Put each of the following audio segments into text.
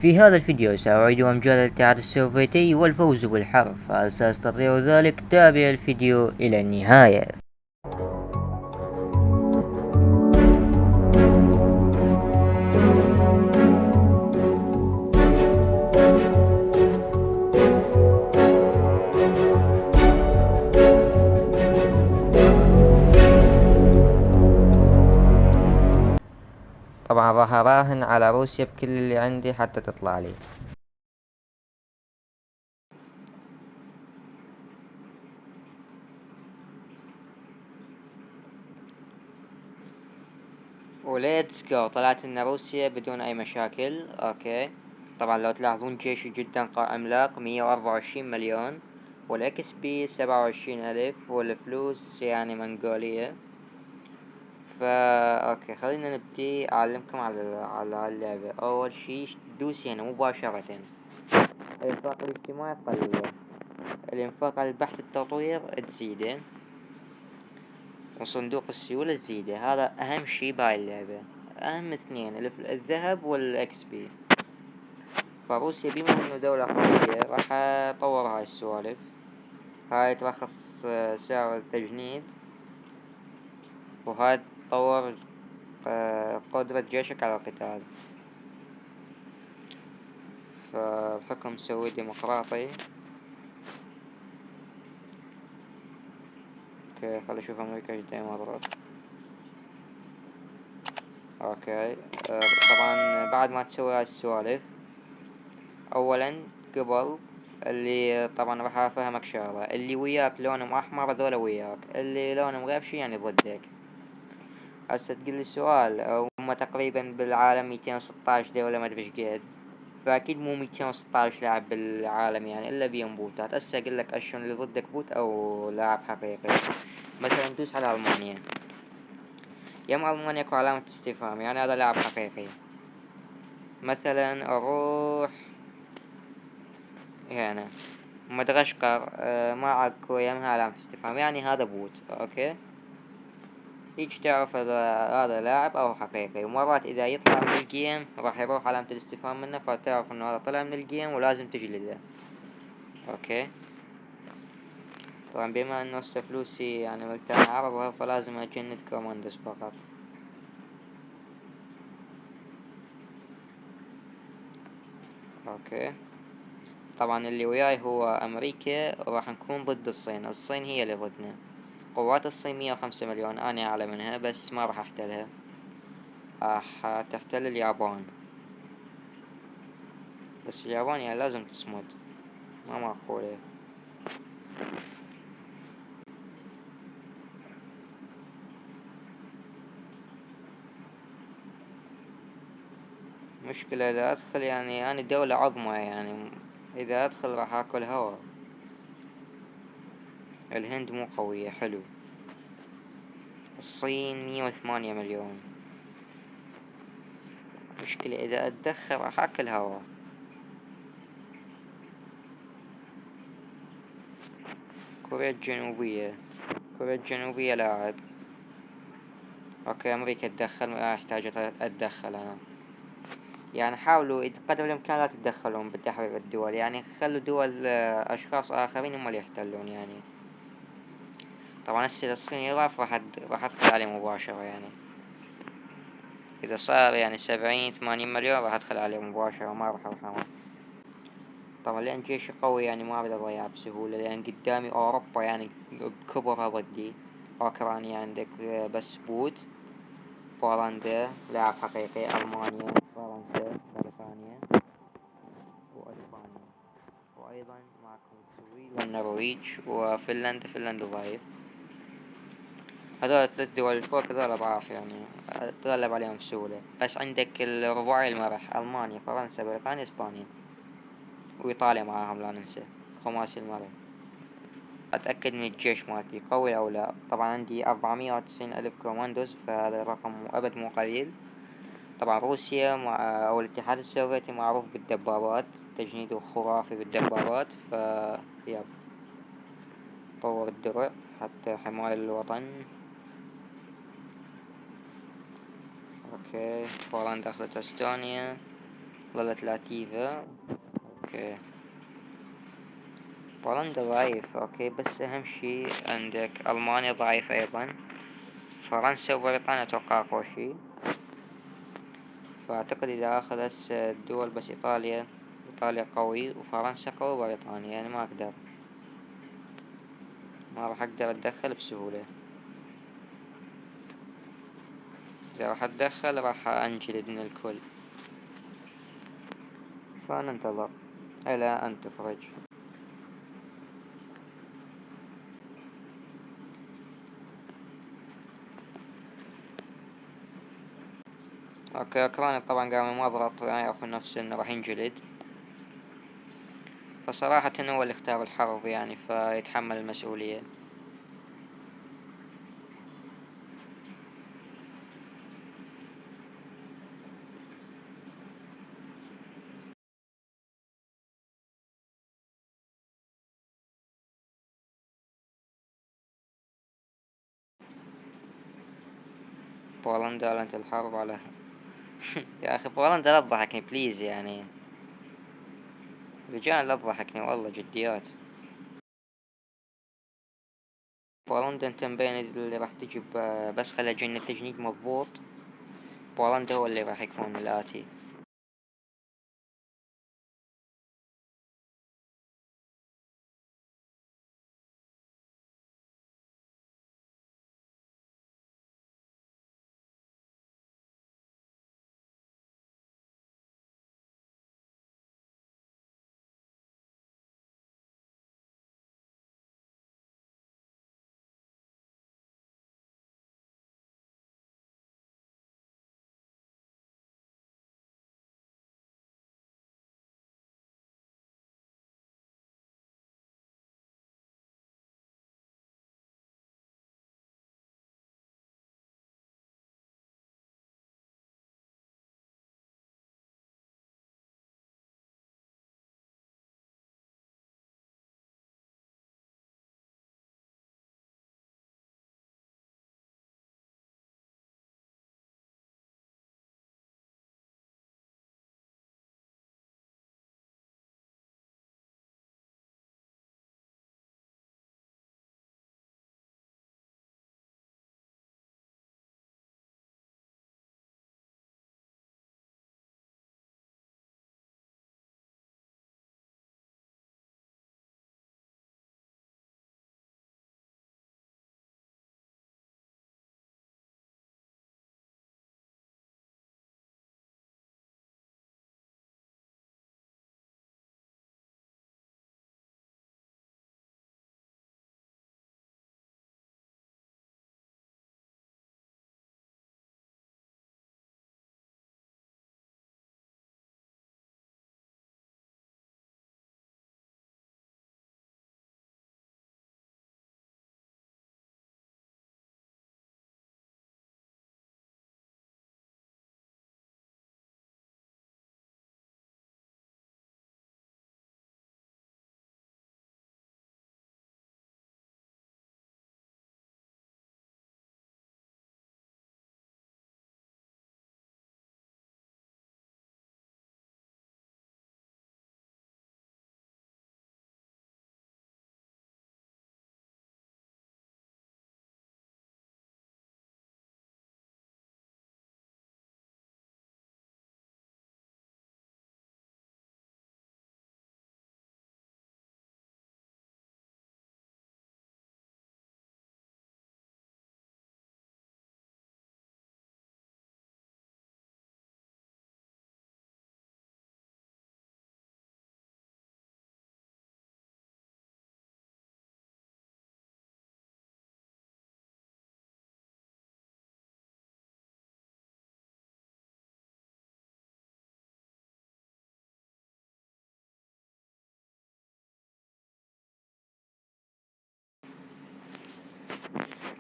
في هذا الفيديو سأعيد أمجاد الاتحاد السوفيتي والفوز بالحرب، فهل سأستطيع ذلك؟ تابع الفيديو إلى النهاية. طبعا راح أراهن على روسيا بكل اللي عندي حتى تطلع لي. وليتس جو، طلعت ان روسيا بدون اي مشاكل. اوكي، طبعا لو تلاحظون جيشي جدا عملاق، 124 مليون، والاكس بي 27 الف، والفلوس يعني منغولية. اوكي، خلينا نبدي اعلمكم على اللعبة. اول شي دوسي هنا مباشرة. الانفاق الاجتماعي تقلله، الانفاق على البحث التطوير تزيده، وصندوق السيولة تزيده. هذا اهم شي بهاي اللعبة، اهم اثنين، الذهب والاكس بي. فروسيا بما انه دولة قوية راح اطور هاي السوالف. هاي ترخص سعر التجنيد، وهاي تطور قدرة جيشك على القتال. فالحكم سوي ديمقراطي. اوكي، خلي اشوف امريكا ايش مرات. اوكي، طبعا بعد ما تسوي هاي السوالف، اولا قبل اللي طبعا راح افهمك شغلة، اللي وياك لونهم احمر هذول وياك، اللي لونهم غبشي يعني ضدك. هسه تقلي سؤال، هم تقريبا بالعالم 216 دولة ما ادري ايش قد، فاكيد مو 216 لاعب بالعالم يعني الا بيهم بوتات. هسه اقول اشون اللي ضدك بوت او لاعب حقيقي. مثلا ندوس على المانيا، يم المانيا اكو علامة استفهام يعني هذا لاعب حقيقي. مثلا اروح هنا مدغشقر، ما اكو يمها علامة استفهام يعني هذا بوت. اوكي، هيج تعرف هذا لاعب او حقيقي. ومرات اذا يطلع من الجيم راح يروح علامة الاستفهام منه، فتعرف انه هذا طلع من الجيم ولازم تجلده. اوكي، طبعا بما انه هسه فلوسي يعني ملكان عرضها، فلازم اجند كوماندوس فقط. اوكي، طبعا اللي وياي هو امريكا، وراح نكون ضد الصين. الصين هي اللي ضدنا. قوات الصين 105 مليون، انا اعلى منها بس ما راح احتلها. راح تحتل اليابان، بس اليابان يعني لازم تصمد، ما معقولة. مشكلة إذا أدخل يعني أنا دولة عظمى، يعني إذا أدخل راح أكل هوا. الهند مو قوية، حلو. الصين 108 مليون، مشكلة إذا أتدخل راح أكل هوا. كوريا الجنوبية، كوريا الجنوبية لاعب. أوكي، أمريكا تدخل، ما أحتاج أتدخل أنا. يعني حاولوا قدر الإمكان لا تتدخلون بتحرير الدول، يعني خلوا دول أشخاص آخرين هم اللي يحتلون يعني. طبعا هسه الصين يضعف راح أدخل عليه مباشرة يعني. إذا صار يعني 70-80 مليون راح أدخل عليه مباشرة، ما راح أرحمه. طبعا لأن جيشي قوي يعني ما أقدر أضيعه بسهولة، لأن قدامي أوروبا يعني بكبرها ضدي. أوكرانيا عندك بس بوت، بولندا لاعب حقيقي، ألمانيا، فرنسا، بريطانيا، وأسبانيا، وأيضا معكم السويد والنرويج وفنلندا. فنلندا ضعيف. هذول 3 دول الفوق هذول ضعاف يعني تغلب عليهم بسهولة. بس عندك الرباعي المرح، ألمانيا، فرنسا، بريطانيا، إسبانيا، وإيطاليا معاهم لا ننسى، خماسي المرح. أتأكد من الجيش مالتي قوي أو لا. طبعا عندي 490 ألف كوماندوز، فهذا الرقم أبد مو قليل. طبعا روسيا أو الاتحاد السوفيتي معروف بالدبابات، تجنيده خرافي بالدبابات. يب، طور الدرع حتى حماية الوطن. اوكي، بولندا اخذت استونيا. ظلت لاتيفا. اوكي بولندا ضعيف، اوكي، بس اهم شي عندك المانيا ضعيف ايضا، فرنسا وبريطانيا اتوقع اقوى شي. فاعتقد اذا اخذ هسه الدول بس ايطاليا، ايطاليا قوي وفرنسا قوي وبريطانيا، يعني ما راح اقدر اتدخل بسهولة. اذا راح اتدخل راح انجلد من الكل، فننتظر الى ان تفرج. اوكي اوكرانيا طبعا قام يمضرط ويعرف من نفسه انه راح ينجلد، فصراحة هو اللي اختار الحرب يعني، فيتحمل المسؤولية. بولندا اعلنت الحرب على يا اخي بولندا لا تضحكني بليز يعني، رجال لا تضحكني والله جديات. بولندا انت مبين اللي راح تجيب، بس خلي اجي التجنيد مضبوط، بولندا هو اللي راح يكون الآتي.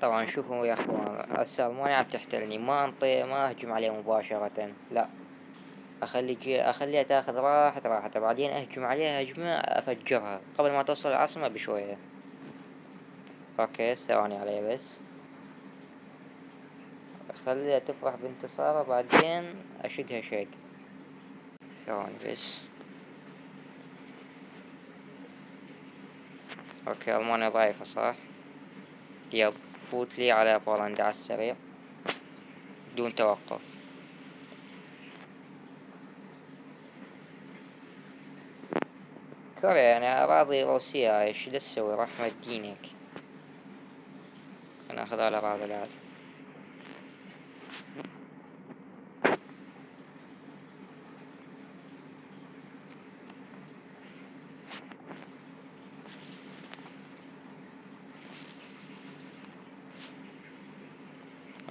طبعا شوفوا يا اخوان، هسه المانيا عم تحتلني، ما اهجم عليه مباشرة، لا، اخليها تاخذ راحتها، بعدين اهجم عليها هجمة افجرها قبل ما توصل العاصمة بشوية. اوكي ثواني علي بس، خليها تفرح بانتصارها بعدين اشقها شق. ثواني بس. اوكي ألمانيا ضعيفة صح؟ يب، فوت لي على بولندا على السريع بدون توقف. كوريا يعني أراضي روسية، ايش تسوي؟ رحمة دينك، ناخذ على الأراضي العادي.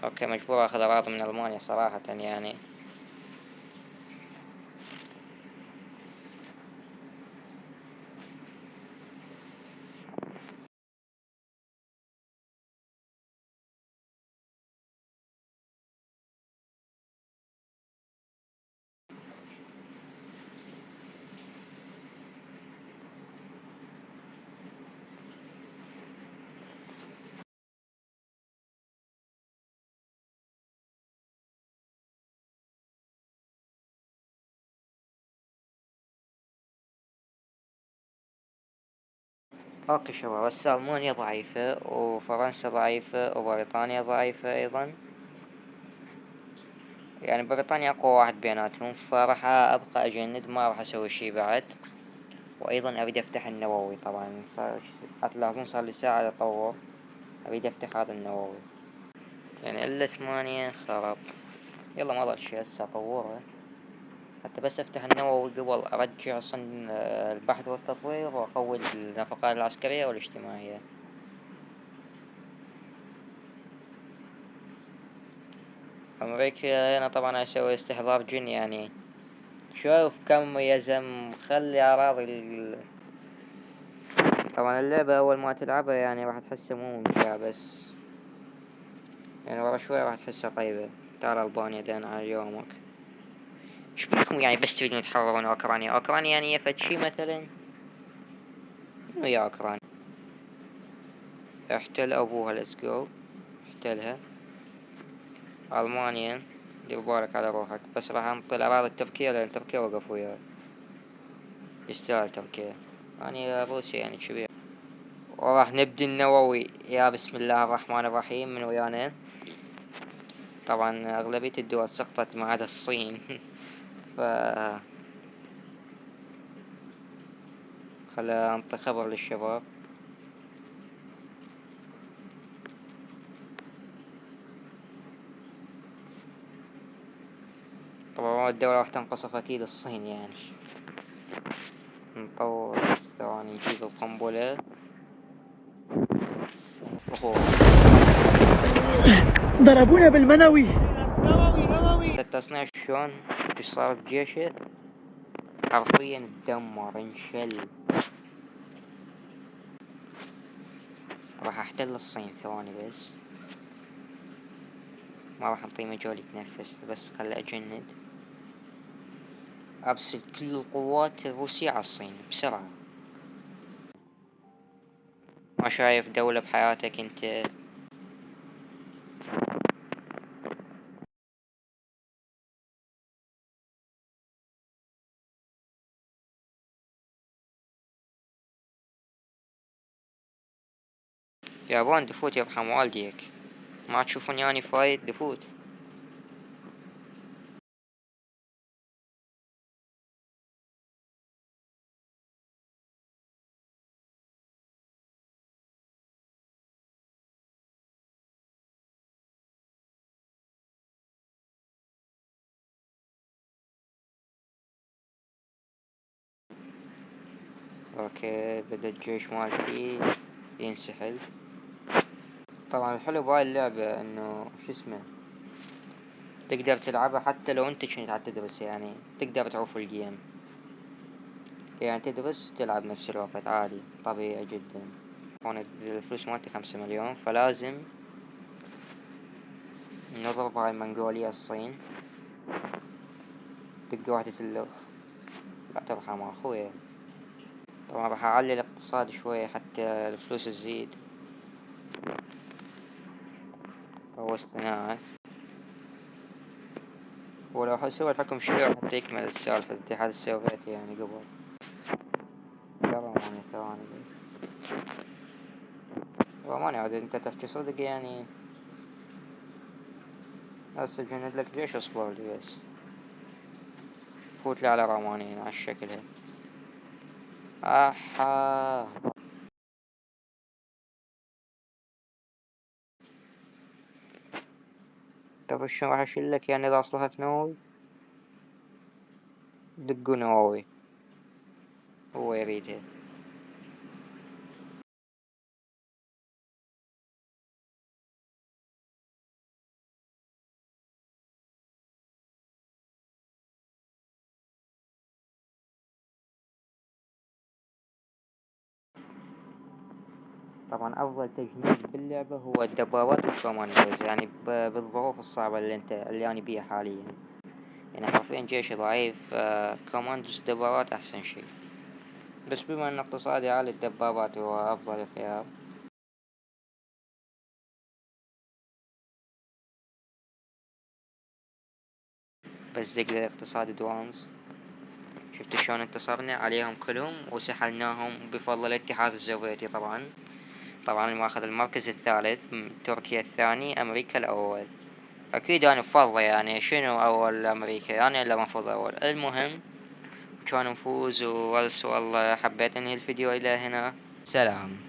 اوكي مجبور اخذ اراضي من المانيا صراحة يعني. اوكي شباب، هسه المانيا ضعيفة وفرنسا ضعيفة وبريطانيا ضعيفة ايضا، يعني بريطانيا اقوى واحد بيناتهم، فراح ابقى اجند ما راح اسوي شي بعد. وايضا اريد افتح النووي، طبعا هتلاحظون صار لي ساعة اطور، اريد افتح هذا النووي يعني الا 8 خرب. يلا ما ضل شي هسه اطوره، حتى بس افتح النووي قبل ارجع صن البحث والتطوير واقوي النفقات العسكرية والاجتماعية. امريكا هنا طبعا اسوي استحضار جن يعني. شوف كم يزم خلي اراضي طبعا اللعبة اول ما تلعبها يعني راح تحسها مو ممتعة، بس يعني ورا شوي راح تحسها طيبة. تعال البانيا دين على يومك. ايش بكم يعني بس تريدون تحررون اوكرانيا؟ اوكرانيا يعني يفد شي مثلا؟ منو يا اوكرانيا؟ احتل ابوها، ليتس جو احتلها. المانيا دير بالك على روحك، بس راح انطي الاراضي التركية لان تركيا وقفوا وياي. يستاهل تركيا، يعني روسيا يعني كبير. وراح نبدي النووي، يا بسم الله الرحمن الرحيم من ويانا. طبعا أغلبية الدول سقطت ما عدا الصين ف خلا أنطي خبر للشباب. طبعا الدولة راح تنقصف أكيد الصين يعني. نطور ثواني نجيب القنبلة. ضربونا بالمنوي. التصنيع شلون ايش صار بجيشه؟ حرفيا تدمر انشل. راح احتل الصين ثواني بس، ما راح نطيه مجال يتنفس، بس خله اجند. ارسل كل القوات الروسية على الصين بسرعة. ما شايف دولة بحياتك انت؟ يابان دفوت يرحم والديك، ما تشوفون يعني فايد دفوت. اوكي بدأ الجيش مالتي ينسحل. طبعا الحلو بهاي اللعبة انه شو اسمه، تقدر تلعبها حتى لو انت كنت تدرس، يعني تقدر تعوف الجيم، يعني تدرس تلعب نفس الوقت عادي طبيعي جدا. هون الفلوس مالتي 5 مليون، فلازم نضرب هاي منغوليا الصين. دقة واحدة اللغ، لا ترحم اخويا. طبعا راح اعلي الاقتصاد شوية حتى الفلوس تزيد. هو الصناعة ولو سوى الحكم شرير حتى يكمل سالفة الاتحاد السوفيتي يعني قبل. رومانيا ثواني بس. رومانيا عاد انت تحكي صدق يعني. هسه جند لك جيش اصبر لي بس. فوت لي على رومانيا على الشكل هذا. احا. طب شلون راح اشيلك يعني اذا اصلحك نووي؟ دقوا نووي. هو يريدها. طبعا افضل تجنيد باللعبة هو الدبابات والكوماندوز يعني بالظروف الصعبة اللي انا بيها حاليا. يعني حرفيا جيش ضعيف، كوماندوز دبابات احسن شي. بس بما ان اقتصادي عالي الدبابات هو افضل خيار. بس دق الاقتصاد دوانز. شفت شلون انتصرنا عليهم كلهم وسحلناهم بفضل الاتحاد السوفيتي طبعا. طبعا ماخذ المركز الثالث، تركيا الثاني، امريكا الاول. اكيد انا بفضل يعني شنو اول امريكا يعني الا مفروض اول. المهم كان نفوز والله حبيت انهي الفيديو الى هنا. سلام.